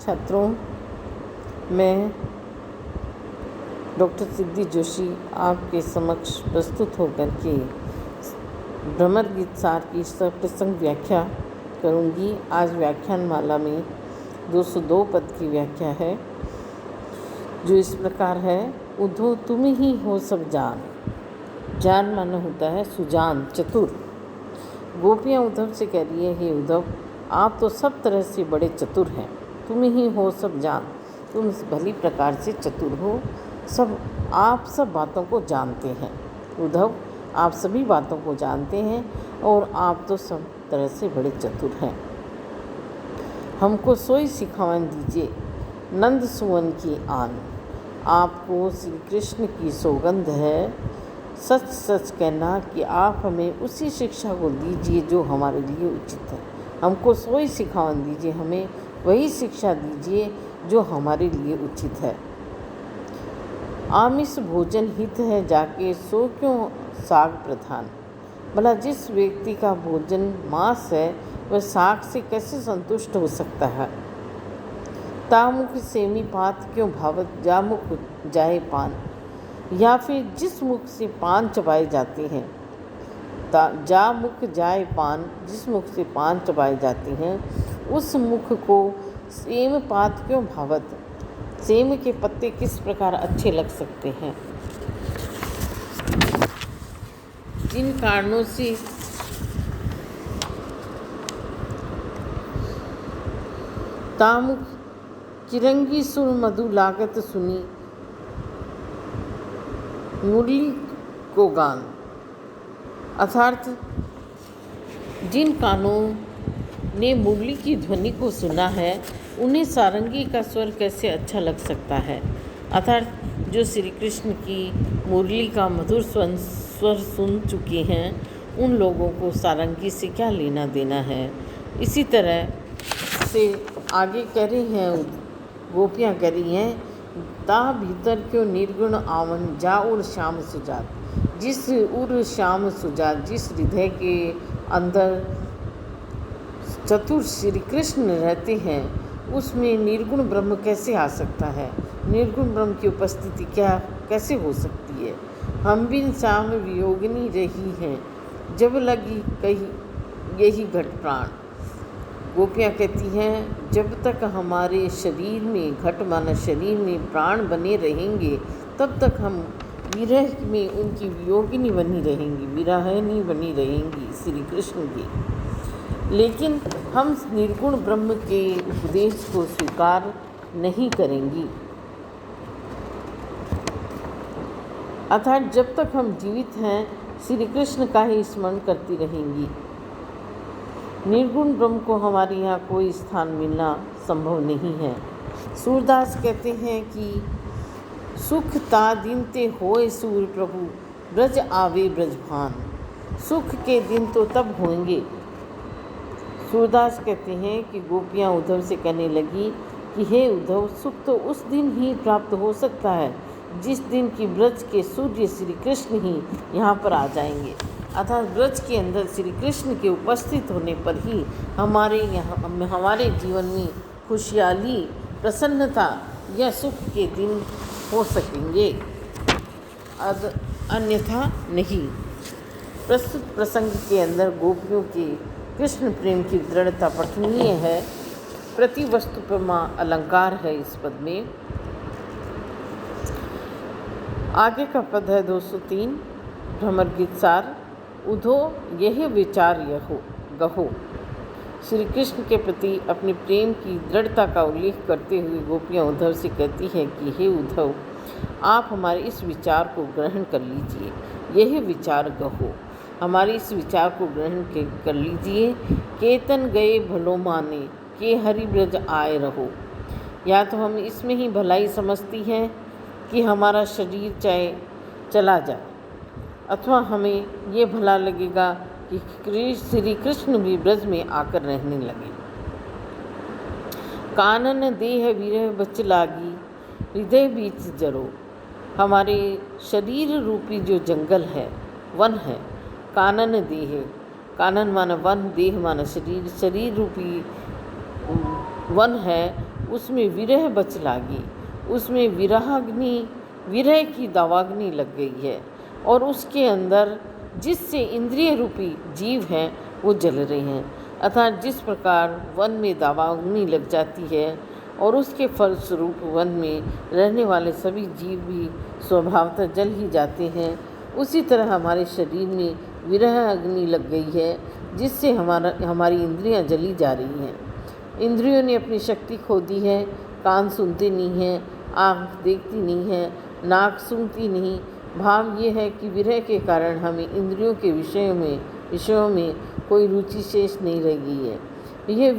छात्रों, मैं डॉक्टर सिद्धि जोशी आपके समक्ष प्रस्तुत होकर के भ्रमर गीत सार की सप्रसंग व्याख्या करूंगी। आज व्याख्यान माला में 202 पद की व्याख्या है, जो इस प्रकार है। उद्धव तुम ही हो सब जान। जान माना होता है सुजान, चतुर। गोपियाँ उद्धव से कह रही है, हे उद्धव, आप तो सब तरह से बड़े चतुर हैं। तुम ही हो सब जान, तुम भली प्रकार से चतुर हो। आप सब बातों को जानते हैं। उद्धव, आप सभी बातों को जानते हैं और आप तो सब तरह से बड़े चतुर हैं। हमको सोई सिखावन दीजिए नंद सुवन की आन। आपको श्री कृष्ण की सौगंध है, सच सच कहना कि आप हमें उसी शिक्षा को दीजिए जो हमारे लिए उचित है। हमको सोई सिखावन दीजिए, हमें वही शिक्षा दीजिए जो हमारे लिए उचित है। आमिष भोजन हित है जाके, सो क्यों साग प्रधान। भला जिस व्यक्ति का भोजन मांस है, वह साग से कैसे संतुष्ट हो सकता है। तामुख सेमी पात क्यों भावत, जामुख जाए पान। या फिर जिस मुख से पान चबाए जाते हैं, जा मुख जाए पान, जिस मुख से पान चबाए जाते हैं, उस मुख को सेम पात क्यों भावत। सेम के पत्ते किस प्रकार अच्छे लग सकते हैं। जिन कारणों से तामुख चिरंगी सुर मधु लागत सुनी, मुरली को गान। अर्थात जिन कानों ने मुरली की ध्वनि को सुना है, उन्हें सारंगी का स्वर कैसे अच्छा लग सकता है। अर्थात जो श्री कृष्ण की मुरली का मधुर स्वर सुन चुके हैं, उन लोगों को सारंगी से क्या लेना देना है। इसी तरह से आगे कह रही हैं, गोपियाँ कह रही हैं, ता भीतर क्यों निर्गुण आवन, जा उर श्याम सुजात। जिस उर श्याम सुजात, जिस हृदय के अंदर चतुर श्री कृष्ण रहते हैं, उसमें निर्गुण ब्रह्म कैसे आ सकता है। निर्गुण ब्रह्म की उपस्थिति कैसे हो सकती है। हम बिन श्याम वियोगिनी रही हैं, जब लगी कही यही घट प्राण। गोपियाँ कहती हैं, जब तक हमारे शरीर में, घट माना शरीर में, प्राण बने रहेंगे, तब तक हम विरह में उनकी वियोगिनी बनी रहेंगी, विरहिणी बनी रहेंगी श्री कृष्ण की। लेकिन हम निर्गुण ब्रह्म के उपदेश को स्वीकार नहीं करेंगी। अर्थात जब तक हम जीवित हैं, श्री कृष्ण का ही स्मरण करती रहेंगी। निर्गुण ब्रह्म को हमारे यहाँ कोई स्थान मिलना संभव नहीं है। सूरदास कहते हैं कि सुख ता दिन ते होए सूर प्रभु, ब्रज आवे ब्रजभान। सुख के दिन तो तब होंगे। सूरदास कहते हैं कि गोपियाँ उद्धव से कहने लगी कि हे उद्धव, सुख तो उस दिन ही प्राप्त हो सकता है जिस दिन कि ब्रज के सूर्य श्री कृष्ण ही यहाँ पर आ जाएंगे। अर्थात ब्रज के अंदर श्री कृष्ण के उपस्थित होने पर ही हमारे जीवन में खुशहाली, प्रसन्नता या सुख के दिन हो सकेंगे, अन्यथा नहीं। प्रस्तुत प्रसंग के अंदर गोपियों के कृष्ण प्रेम की दृढ़ता पठनीय है। प्रतिवस्तुपमा अलंकार है इस पद में। आगे का पद है 203, भ्रमर गीत सार। उधो यह विचार यहो गहो। श्री कृष्ण के प्रति अपने प्रेम की दृढ़ता का उल्लेख करते हुए गोपियाँ उद्धव से कहती हैं कि हे उद्धव, आप हमारे इस विचार को ग्रहण कर लीजिए। यह विचार गहो, हमारे इस विचार को ग्रहण कर लीजिए। केतन गए भलो माने, के हरि ब्रज आए रहो। या तो हम इसमें ही भलाई समझती हैं कि हमारा शरीर चाहे चला जाए, अथवा हमें ये भला लगेगा कि श्री कृष्ण भी ब्रज में आकर रहने लगे। कानन देह विरह बच लागी, हृदय बीच जरो। हमारे शरीर रूपी जो जंगल है, वन है। कानन देह, कानन माना वन, देह माना शरीर। शरीर रूपी वन है, उसमें विरह बच लागी, उसमें विरह की दावाग्नि लग गई है और उसके अंदर जिससे इंद्रिय रूपी जीव हैं वो जल रहे हैं। अर्थात जिस प्रकार वन में दावाग्नि लग जाती है और उसके फलस्वरूप वन में रहने वाले सभी जीव भी स्वभावतः जल ही जाते हैं, उसी तरह हमारे शरीर में विरह अग्नि लग गई है जिससे हमारी इंद्रियां जली जा रही हैं। इंद्रियों ने अपनी शक्ति खो दी है, कान सुनते नहीं हैं, आँख देखती नहीं है, नाक सूंघती नहीं। भाव ये है कि विरह के कारण हमें इंद्रियों के विषयों में कोई रुचि शेष नहीं रह गई है। यह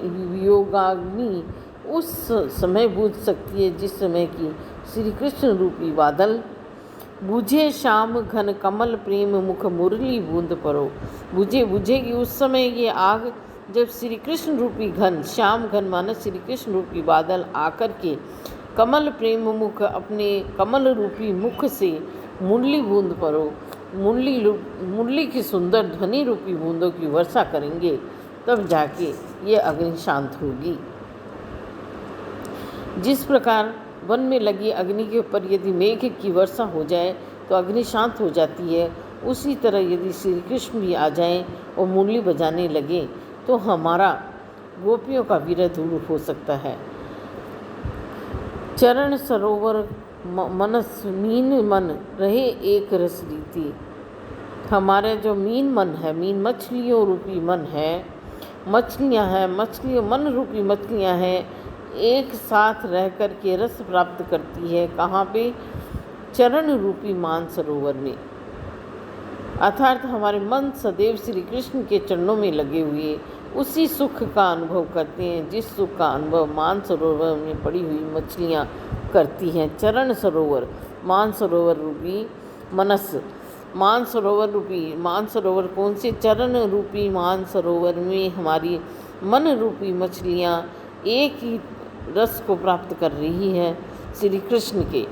वियोगाग्नि उस समय बुझ सकती है जिस समय की श्री कृष्ण रूपी बादल बुझे श्याम घन कमल प्रेम मुख मुरली बूंद परो। बुझेगी उस समय ये आग जब श्री कृष्ण रूपी घन, श्याम घन माना श्री कृष्ण रूपी बादल आकर के कमल प्रेम मुख, अपने कमल रूपी मुख से मुरली बूंद परो, मुरली की सुंदर ध्वनि रूपी बूंदों की वर्षा करेंगे, तब जाके ये अग्नि शांत होगी। जिस प्रकार वन में लगी अग्नि के ऊपर यदि मेघ की वर्षा हो जाए तो अग्नि शांत हो जाती है, उसी तरह यदि श्री कृष्ण भी आ जाएं और मुरली बजाने लगे तो हमारा गोपियों का विरह दूर हो सकता है। चरण सरोवर मनस मीन मन रहे एक रस रीति। हमारे जो मीन मन है, मीन मछलियों रूपी मन है, मछलियाँ हैं, मन रूपी मछलियाँ हैं, एक साथ रह कर के रस प्राप्त करती है। कहाँ पे? चरण रूपी मानसरोवर में। अर्थात हमारे मन सदैव श्री कृष्ण के चरणों में लगे हुए उसी सुख का अनुभव करते हैं जिस सुख का अनुभव मानसरोवर में पड़ी हुई मछलियाँ करती हैं। चरण सरोवर, मानसरोवर रूपी मनस, मानसरोवर कौन से? चरण रूपी मानसरोवर में हमारी मन रूपी मछलियाँ एक ही रस को प्राप्त कर रही है श्री कृष्ण के।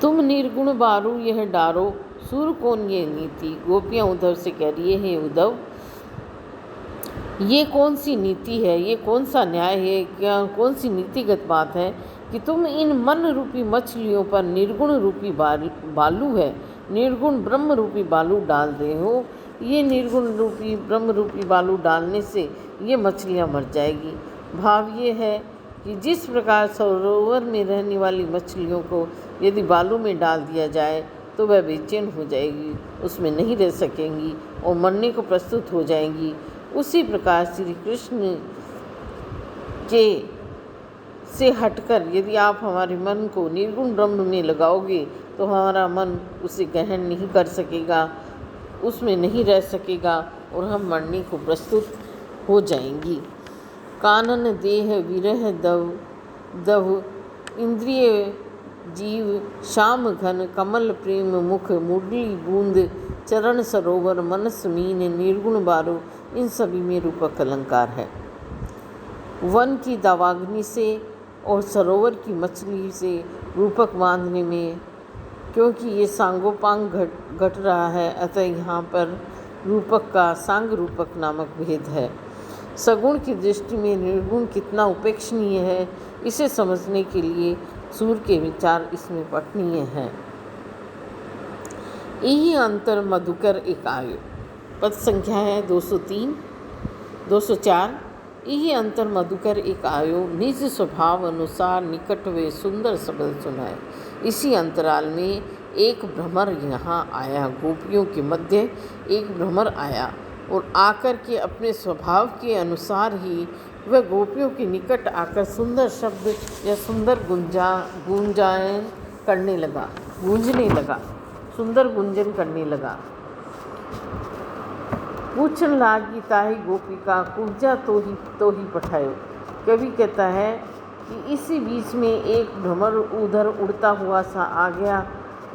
तुम निर्गुण बारू यह डारो, सूर कौन ये नीति। गोपियाँ उद्धव से कह रही है, उद्धव ये कौन सी नीति है, ये कौन सा न्याय है, क्या कौन सी नीतिगत बात है कि तुम इन मन रूपी मछलियों पर निर्गुण रूपी बालू है, निर्गुण ब्रह्म रूपी बालू डाल रहे हो। ये निर्गुण रूपी ब्रह्म रूपी बालू डालने से ये मछलियाँ मर जाएगी। भाव ये है कि जिस प्रकार सरोवर में रहने वाली मछलियों को यदि बालू में डाल दिया जाए तो वह बेचैन हो जाएगी, उसमें नहीं रह सकेंगी और मरने को प्रस्तुत हो जाएंगी। उसी प्रकार श्री कृष्ण के से हटकर यदि आप हमारे मन को निर्गुण ब्रह्म में लगाओगे तो हमारा मन उसे ग्रहण नहीं कर सकेगा, उसमें नहीं रह सकेगा और हम मरने को प्रस्तुत हो जाएंगी। कानन देह विरह दव इंद्रिय जीव श्याम घन कमल प्रेम मुख मुरली बूंद चरण सरोवर मनस मीन निर्गुण बारो, इन सभी में रूपक अलंकार है। वन की दावाग्नि से और सरोवर की मछली से रूपक बांधने में, क्योंकि ये सांगोपांग घट रहा है, अतः यहाँ पर रूपक का सांग रूपक नामक भेद है। सगुण की दृष्टि में निर्गुण कितना उपेक्षणीय है, इसे समझने के लिए सूर के विचार इसमें पठनीय हैं। यही अंतर मधुकर एक आयो। पद संख्या है 203, 204। यही अंतर मधुकर एक आयो, निज स्वभाव अनुसार निकट वे सुंदर शब्द सुनाए। इसी अंतराल में एक भ्रमर यहाँ आया, गोपियों के मध्य एक भ्रमर आया और आकर के अपने स्वभाव के अनुसार ही वह गोपियों के निकट आकर सुंदर शब्द या सुंदर गूंजायन करने लगा, गूंजने लगा, सुंदर गुंजन करने लगा। पूछन लागी ताही गोपिका कुब्जा तो ही पठायो। कवि कहता है कि इसी बीच में एक भ्रमर उधर उड़ता हुआ सा आ गया।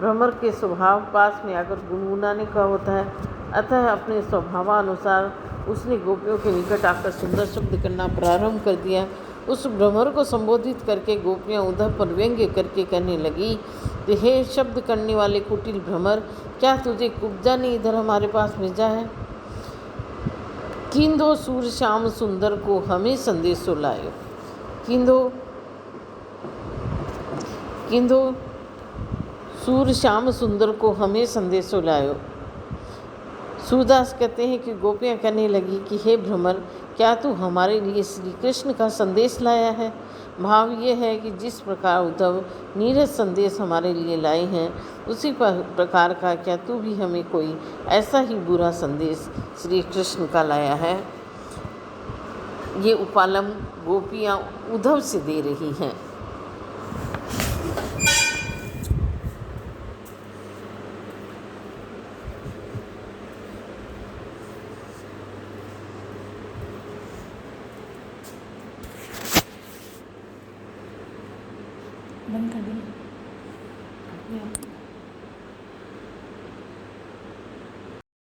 भ्रमर के स्वभाव पास में आकर गुनगुनाने का होता है, अतः अपने स्वभावानुसार उसने गोपियों के निकट आकर सुंदर शब्द करना प्रारंभ कर दिया। उस भ्रमर को संबोधित करके गोपियाँ उद्धव पर व्यंग्य करके कहने लगी कि हे शब्द करने वाले कुटिल भ्रमर, क्या तुझे कुब्जा ने इधर हमारे पास भेजा है? किंदो सूर श्याम सुंदर को हमें संदेशो लायो। किंदो किंदो सूर श्याम सुंदर को हमें संदेशो लायो। सूरदास कहते हैं कि गोपियाँ कहने लगी कि हे भ्रमर, क्या तू हमारे लिए श्री कृष्ण का संदेश लाया है? भाव ये है कि जिस प्रकार उद्धव नीरज संदेश हमारे लिए लाए हैं, उसी प्रकार का क्या तू भी हमें कोई ऐसा ही बुरा संदेश श्री कृष्ण का लाया है? ये उपालम गोपियाँ उद्धव से दे रही हैं। बंद कर देंगे।